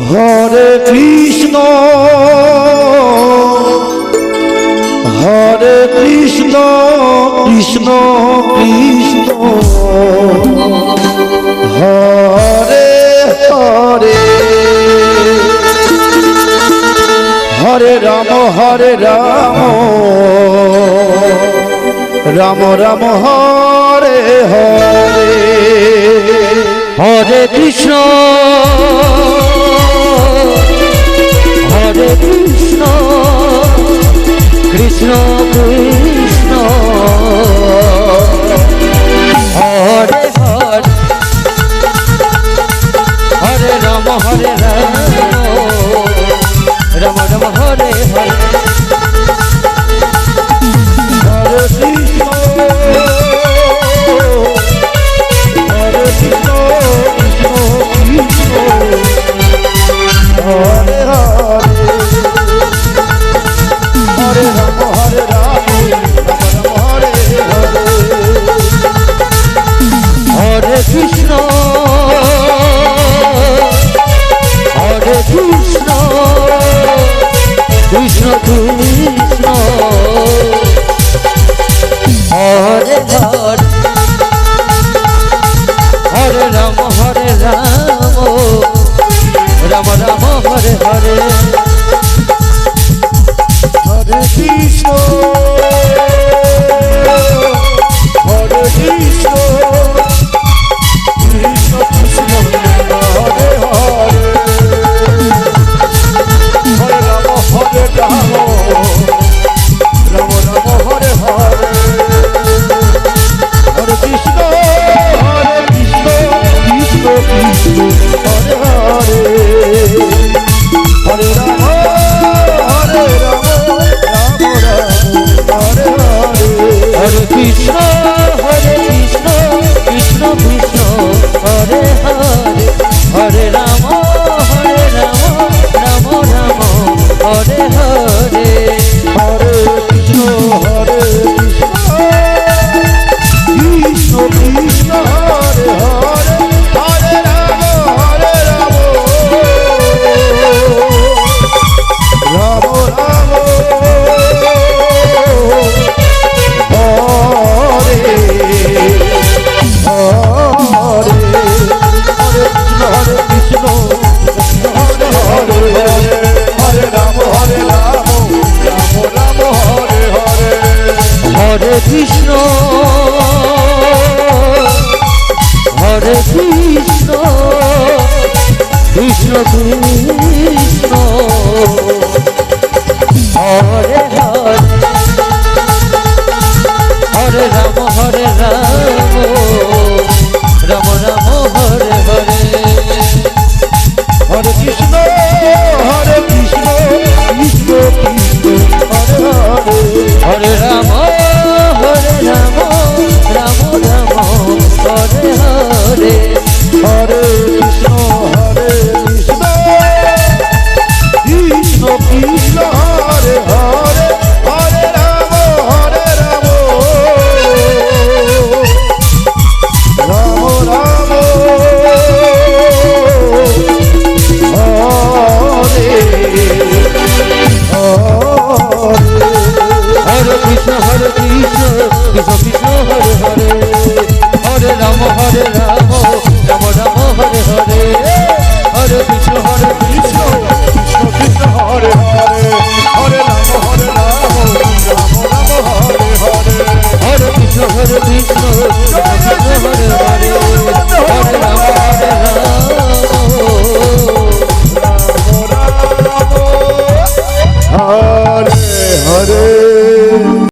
Hare Krishna Krishna Krishna Hare Hare Hare Ram Ram Ram Hare Hare Hare Krishna Krishna Krishna Hare Hare Hare Ram Ram Ram Hare Hare Hare Krishna Krishna Krishna Hare Hare Hare Ram Hare Hare Hare Krishna Krishna Krishna Hare Hare Hare Ram Ram Ram Hare Hare Hare Krishna Krishna Krishna Hare Hare Hare Ram Ram Ram Hare Hare Hare Krishna Krishna Krishna Hare Hare Hare Ram Hare Krishna Krishna Krishna Hare Hare Hare Ram Ram Ram Hare Hare Hare Krishna Krishna Krishna Hare Hare Hare Ram Ram Ram Hare Hare Krishna Hare Hare Hare Ram Ram Hare Hare Hare Krishna Krishna Krishna Krishna Hare